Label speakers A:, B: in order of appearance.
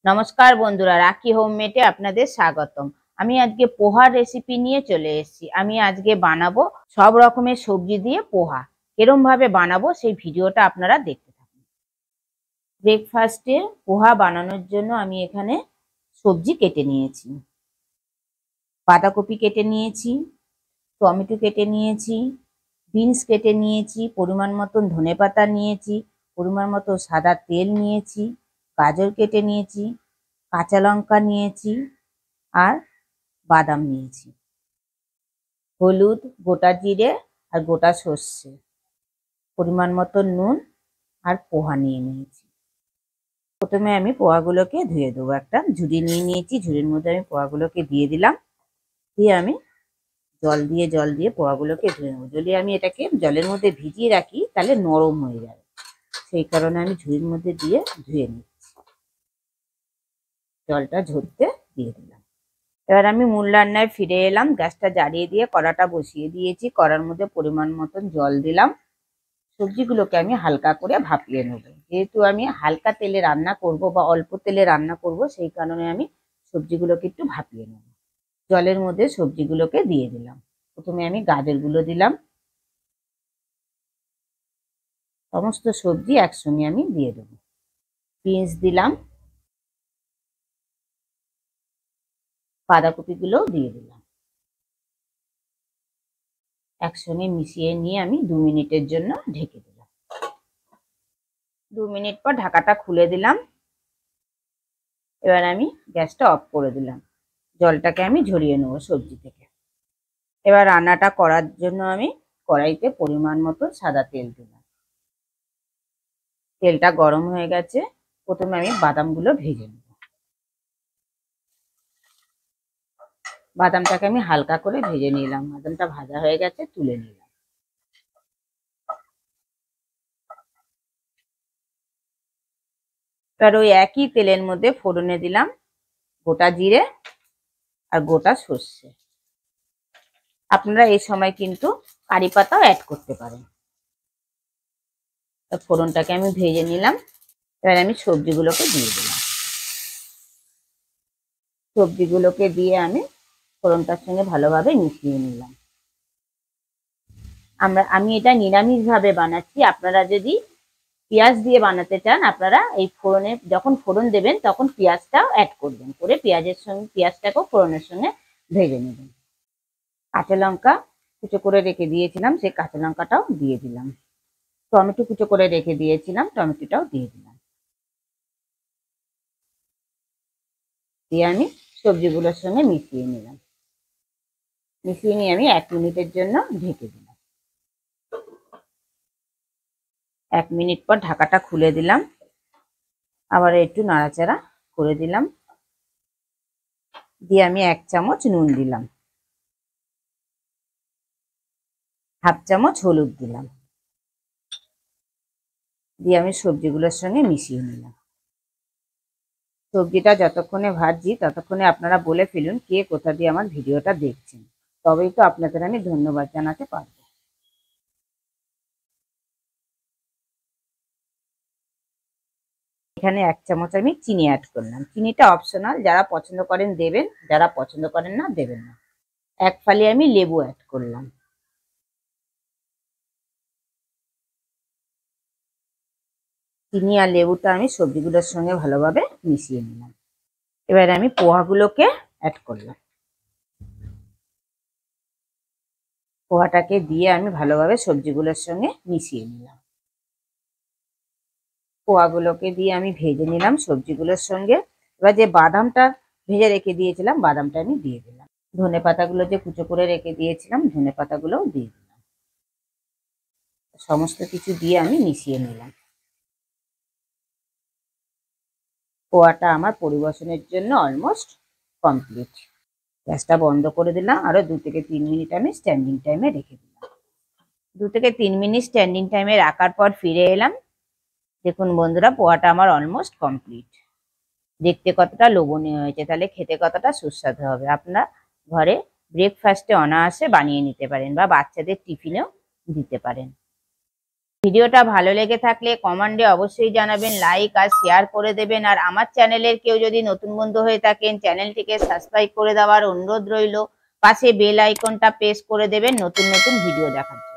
A: নমস্কার বন্ধুরা, রাখি হোমমেডে আপনাদের স্বাগতম। আমি আজকে পোহার রেসিপি নিয়ে চলে এসেছি। আমি আজকে বানাবো সব রকমের সবজি দিয়ে পোহা। এরম ভাবে বানাবো সেই ভিডিওটা আপনারা দেখতে থাকুন। ব্রেকফাস্টে পোহা বানানোর জন্য আমি এখানে সবজি কেটে নিয়েছি। বাঁধাকপি কেটে নিয়েছি, টমেটো কেটে নিয়েছি, বিনস কেটে নিয়েছি, পরিমাণ মতন ধনেপাতা নিয়েছি, পরিমাণ মতো সাদা তেল নিয়েছি, গাজর কেটে নিয়েছি, কাঁচা লঙ্কা নিয়েছি আর বাদাম নিয়েছি, হলুদ, গোটা জিরে আর গোটা সর্ষে, পরিমাণ মতো নুন আর পোহা নিয়ে নিয়েছি। প্রথমে আমি পোহাগুলোকে ধুয়ে দেবো। একটা ঝুড়ি নিয়ে নিয়েছি, ঝুড়ির মধ্যে আমি পোহাগুলোকে দিয়ে দিলাম। দিয়ে আমি জল দিয়ে পোহাগুলোকে ধুয়ে নেবো। যদি আমি এটাকে জলের মধ্যে ভিজিয়ে রাখি তাহলে নরম হয়ে যাবে, সেই কারণে আমি ঝুড়ির মধ্যে দিয়ে ধুয়ে নিচ্ছি। জলটা ঝরতে দিয়ে দিলাম। এবার আমি মূল রান্নায় ফিরে এলাম। গ্যাসটা জ্বালিয়ে দিয়ে কড়াটা বসিয়ে দিয়েছি। কড়ার মধ্যে পরিমাণ মতন জল দিলাম। সবজিগুলোকে আমি হালকা করে ভাপিয়ে নেব। যেহেতু আমি হালকা তেলে রান্না করব বা অল্প তেলে রান্না করব, সেই কারণে আমি সবজিগুলোকে একটু ভাপিয়ে নেব। জলের মধ্যে সবজিগুলোকে দিয়ে দিলাম। প্রথমে আমি গাজরগুলো দিলাম। সমস্ত সবজি একসঙ্গে আমি দিয়ে দেবো। বিনস দিলাম, বাঁধাকপিগুলোও দিয়ে দিলাম। একসঙ্গে মিশিয়ে নিয়ে আমি 2 মিনিটের জন্য ঢেকে দিলাম। 2 মিনিট পর ঢাকাটা খুলে দিলাম। এবার আমি গ্যাসটা অফ করে দিলাম। জলটাকে আমি ঝরিয়ে নেবো সবজি থেকে। এবার রান্নাটা করার জন্য আমি কড়াইতে পরিমাণ মতো সাদা তেল দিলাম। তেলটা গরম হয়ে গেছে। প্রথমে আমি বাদামগুলো ভেজে নেব। বাদামটাকে আমি হালকা করে ভেজে নিলাম। বাদামটা ভাজা হয়ে গেছে, তুলে নিলাম। এবার ওই একই তেলের মধ্যে ফোড়নে দিলাম গোটা জিরে আর গোটা সর্ষে। আপনারা এই সময় কিন্তু কারি পাতাও অ্যাড করতে পারেন। ফোড়নটাকে আমি ভেজে নিলাম। এবার আমি সবজিগুলোকে দিয়ে দিলাম। সবজিগুলোকে দিয়ে আমি ফোড়নটার সঙ্গে ভালোভাবে মিশিয়ে নিলাম। আমি এটা নিরামিষ ভাবে বানাচ্ছি। আপনারা যদি পেঁয়াজ দিয়ে বানাতে চান, আপনারা এই ফোড়নে যখন ফোড়ন দেবেন তখন পেঁয়াজটাও অ্যাড করবেন, করে পেঁয়াজের সঙ্গে পেঁয়াজটাকেও ফোড়নের সঙ্গে ভেজে নেবেন। কাঁচা লঙ্কা কুচো করে রেখে দিয়েছিলাম, সেই কাঁচা লঙ্কাটাও দিয়ে দিলাম। টমেটো কুচো করে রেখে দিয়েছিলাম, টমেটোটাও দিয়ে দিলাম। দিয়ে আমি সবজিগুলোর সঙ্গে মিশিয়ে নিলাম। মিশিয়ে নিয়ে আমি 1 মিনিটের জন্য ঢেকে দিলাম। 1 মিনিট পর ঢাকাটা খুলে দিলাম। আবার একটু নাড়াচাড়া করে দিলাম। দিয়ে আমি 1 চামচ নুন দিলাম, হাফ চামচ হলুদ দিলাম। দিয়ে আমি সবজিগুলোর সঙ্গে মিশিয়ে নিলাম। সবজিটা যতক্ষণে ভাজছি ততক্ষণে আপনারা বলে ফেলুন কে কোথা দিয়ে আমার ভিডিওটা দেখছেন, তবেই তো আপনাদের আমি ধন্যবাদ জানাতে পারবো। এখানে 1 চামচ আমি চিনি অ্যাড করলাম। চিনিটা অপশনাল, যারা পছন্দ করেন দেবেন, যারা পছন্দ করেন না দেবেন না। 1 ফালি আমি লেবু অ্যাড করলাম। চিনি আর লেবুটা আমি সবজিগুলোর সঙ্গে ভালোভাবে মিশিয়ে নিলাম। এবার আমি পোহাগুলোকে অ্যাড করলাম। পোহাটাকে দিয়ে আমি ভালোভাবে সবজিগুলোর সঙ্গে মিশিয়ে নিলাম। পোহাগুলোকে দিয়ে আমি ভেজে নিলাম সবজিগুলোর সঙ্গে। এবার যে বাদামটা ভেজে রেখে দিয়েছিলাম, বাদামটা আমি দিয়ে দিলাম। ধনে পাতাগুলো যে কুচো করে রেখে দিয়েছিলাম, ধনে পাতাগুলোও দিয়ে দিলাম। সমস্ত কিছু দিয়ে আমি মিশিয়ে নিলাম। পোহাটা আমার পরিবেশনের জন্য অলমোস্ট কমপ্লিট। গ্যাসটা বন্ধ করে দিলাম। আরো 2 থেকে 3 মিনিট আমি স্ট্যান্ডিং টাইমে রেখে দিলাম। 2 থেকে 3 মিনিট স্ট্যান্ডিং টাইমে রাখার পর ফিরে এলাম। দেখুন বন্ধুরা, পোহাটা আমার অলমোস্ট কমপ্লিট। দেখতে কতটা লোভনীয় হয়েছে, তাহলে খেতে কতটা সুস্বাদু হবে। আপনারা ঘরে ব্রেকফাস্টে অনায়াসে বানিয়ে নিতে পারেন বা বাচ্চাদের টিফিনেও দিতে পারেন। ভিডিওটা ভালো লেগে থাকলে কমেন্টে অবশ্যই জানাবেন, লাইক আর শেয়ার করে দেবেন। আর আমার চ্যানেলের কেউ যদি নতুন বন্ধু হয়ে থাকেন, চ্যানেলটিকে সাবস্ক্রাইব করে দেওয়ার অনুরোধ রইল। পাশে বেল আইকনটা প্রেস করে দেবেন নতুন নতুন ভিডিও দেখার জন্য।